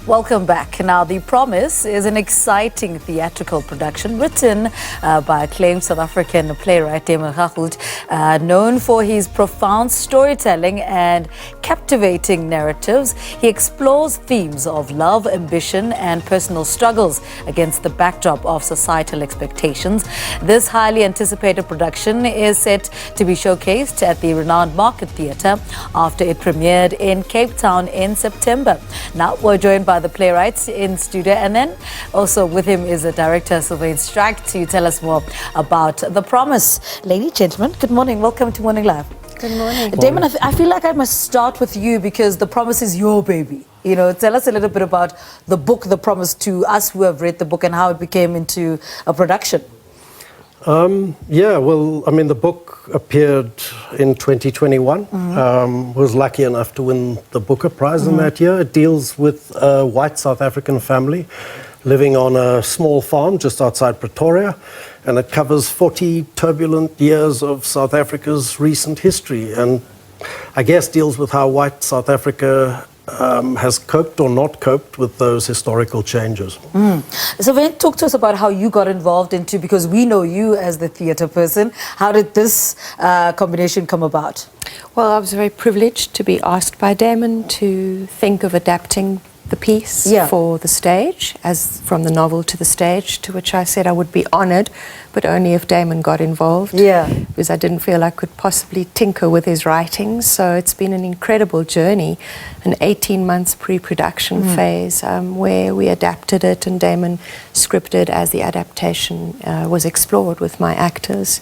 Welcome back. Now, The Promise is an exciting theatrical production written by acclaimed South African playwright Damon Galgut, known for his profound storytelling and captivating narratives. He explores themes of love, ambition, and personal struggles against the backdrop of societal expectations. This highly anticipated production is set to be showcased at the renowned Market Theatre after it premiered in Cape Town in September. Now, we're joined by the playwright in studio, and then also with him is the director Sylvaine to tell us more about The Promise. Ladies, gentlemen, good morning. Welcome to Morning Live. Good morning. Damon, I feel like I must start with you because The Promise is your baby. You know, tell us a little bit about the book, The Promise, to us who have read the book and how it became into a production. The book appeared in 2021. Was lucky enough to win the Booker Prize in that year. It deals with a white South African family living on a small farm just outside Pretoria, and it covers 40 turbulent years of South Africa's recent history, and I guess deals with how white South Africa has coped or not coped with those historical changes. So then talk to us about how you got involved into, because we know you as the theatre person. How did this combination come about? Well, I was very privileged to be asked by Damon to think of adapting the piece for the stage, as from the novel to the stage, to which I said I would be honoured, but only if Damon got involved. Because I didn't feel I could possibly tinker with his writings. So it's been an incredible journey, an 18 months pre-production phase where we adapted it and Damon scripted as the adaptation was explored with my actors.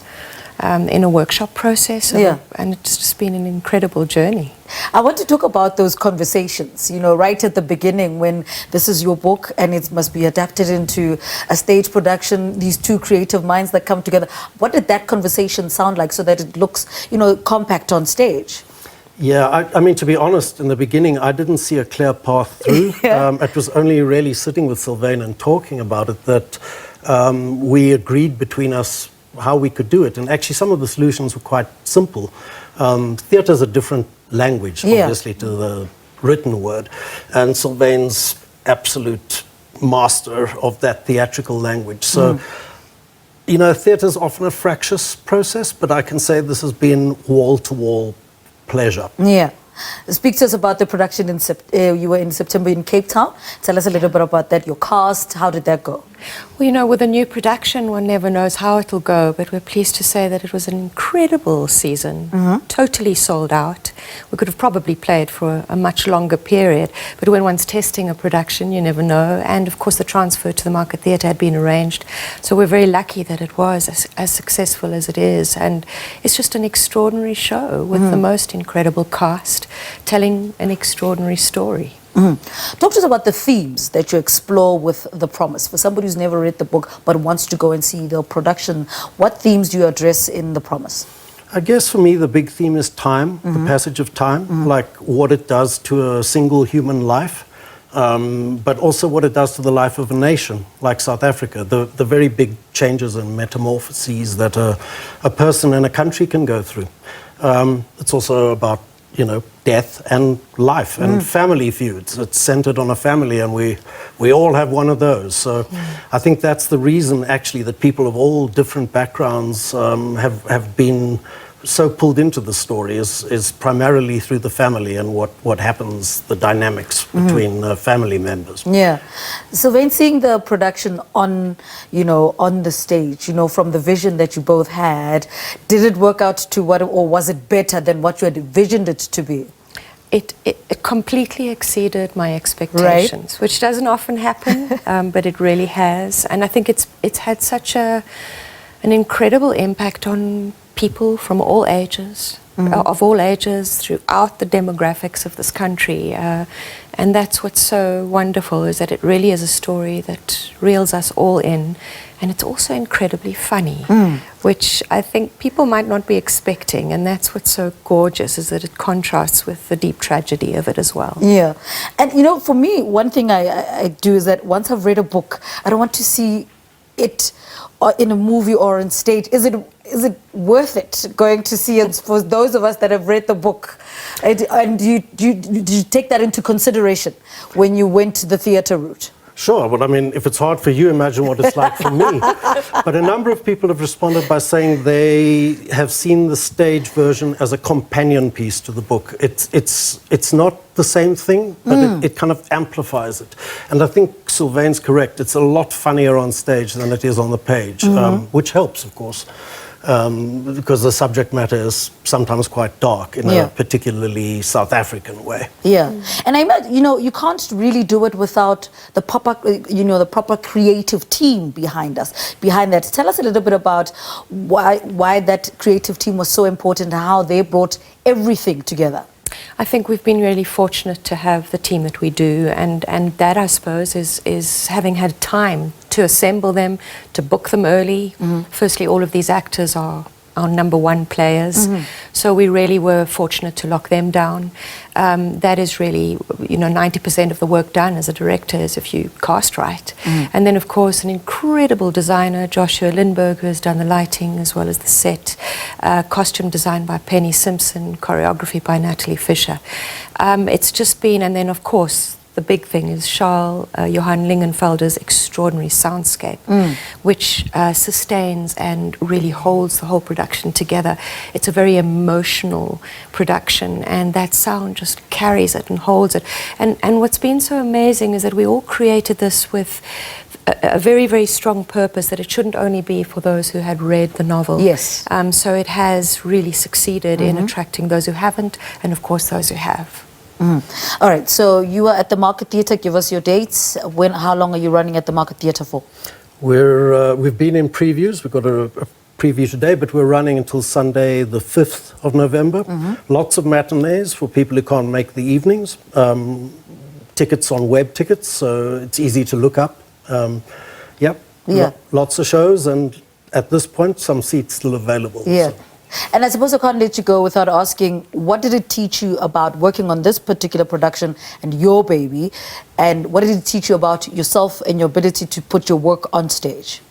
In a workshop process, and it's just been an incredible journey. I want to talk about those conversations, you know, right at the beginning when this is your book and it must be adapted into a stage production, these two creative minds that come together. What did that conversation sound like so that it looks, you know, compact on stage? Yeah, I mean, to be honest, in the beginning, I didn't see a clear path through. It was only really sitting with Sylvaine and talking about it that we agreed between us how we could do it. And actually some of the solutions were quite simple. Theatre is a different language, obviously, to the written word. And Sylvaine's absolute master of that theatrical language. So, you know, theatre is often a fractious process, but I can say this has been wall-to-wall pleasure. Speak to us about the production you were in September in Cape Town. Tell us a little bit about that, your cast, how did that go? Well, you know, with a new production, one never knows how it'll go, but we're pleased to say that it was an incredible season, totally sold out. We could have probably played for a much longer period, but when one's testing a production, you never know. And of course, the transfer to the Market Theatre had been arranged, so we're very lucky that it was as successful as it is. And it's just an extraordinary show with the most incredible cast, telling an extraordinary story. Talk to us about the themes that you explore with The Promise. For somebody who's never read the book but wants to go and see the production, what themes do you address in The Promise? I guess for me the big theme is time, the passage of time, like what it does to a single human life, but also what it does to the life of a nation like South Africa, the very big changes and metamorphoses that a person in a country can go through. It's also about, you know, death and life and family feuds. It's centered on a family, and we all have one of those. So I think that's the reason, actually, that people of all different backgrounds have been so pulled into the story is primarily through the family and what happens, the dynamics between family members. So when seeing the production on the stage, you know, from the vision that you both had, did it work out to what, or was it better than what you had envisioned it to be? It completely exceeded my expectations, which doesn't often happen, but it really has. And I think it's had such an incredible impact on people from all ages, of all ages, throughout the demographics of this country. And that's what's so wonderful, is that it really is a story that reels us all in. And it's also incredibly funny, which I think people might not be expecting. And that's what's so gorgeous, is that it contrasts with the deep tragedy of it as well. And, you know, for me, one thing I do is that once I've read a book, I don't want to see it in a movie or on stage. Is it is it worth it going to see it for those of us that have read the book? And did you take that into consideration when you went the theatre route? Sure, but I mean, if it's hard for you, imagine what it's like for me. But a number of people have responded by saying they have seen the stage version as a companion piece to the book. It's not the same thing, but it kind of amplifies it. And I think Sylvaine's correct. It's a lot funnier on stage than it is on the page, which helps, of course. Because the subject matter is sometimes quite dark in a particularly South African way. Yeah, and I meant, you can't really do it without the proper creative team behind that. Tell us a little bit about why that creative team was so important and how they brought everything together. I think we've been really fortunate to have the team that we do, and that, I suppose, is having had time to assemble them, to book them early. Firstly, all of these actors are our number one players, so we really were fortunate to lock them down. That is really, 90% of the work done as a director is if you cast right. And then, of course, an incredible designer, Joshua Lindbergh, who has done the lighting as well as the set, costume design by Penny Simpson, choreography by Natalie Fisher. It's just been, and then, of course, the big thing is Charles Johan Lingenfelder's extraordinary soundscape, which sustains and really holds the whole production together. It's a very emotional production, and that sound just carries it and holds it. And what's been so amazing is that we all created this with a very, very strong purpose, that it shouldn't only be for those who had read the novel. Yes. So it has really succeeded in attracting those who haven't, and of course those who have. All right, so you are at the Market Theatre. Give us your dates. How long are you running at the Market Theatre for? We've been in previews. We've got a preview today, but we're running until Sunday, the 5th of November. Lots of matinees for people who can't make the evenings. Tickets on web tickets, so it's easy to look up. Lots of shows, and at this point, some seats still available. Yeah. So. And I suppose I can't let you go without asking, what did it teach you about working on this particular production and your baby? And what did it teach you about yourself and your ability to put your work on stage?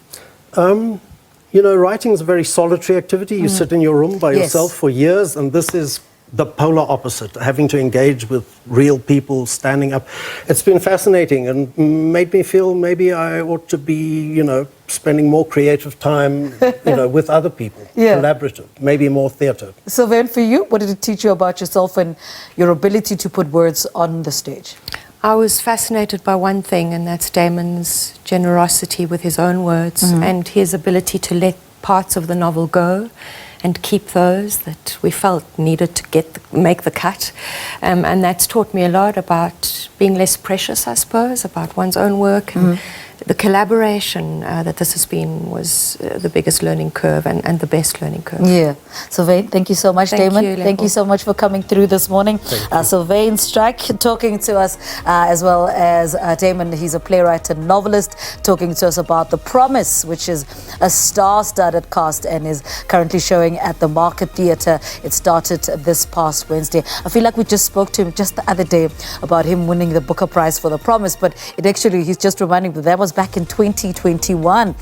Writing is a very solitary activity. You sit in your room by yourself for years, and this is the polar opposite, having to engage with real people, standing up. It's been fascinating and made me feel maybe I ought to be, spending more creative time, with other people, collaborative, maybe more theatre. Sylvaine, for you, what did it teach you about yourself and your ability to put words on the stage? I was fascinated by one thing, and that's Damon's generosity with his own words and his ability to let parts of the novel go and keep those that we felt needed to make the cut. And that's taught me a lot about being less precious, I suppose, about one's own work. And the collaboration that this has been was the biggest learning curve and the best learning curve. Yeah. Sylvaine, thank you so much. Damon, thank you so much for coming through this morning. Sylvaine Strike talking to us, as well as Damon. He's a playwright and novelist, talking to us about The Promise, which is a star-studded cast and is currently showing at the Market Theatre. It started this past Wednesday. I feel like we just spoke to him just the other day about him winning the Booker Prize for The Promise, but he's just reminding me that was back in 2021.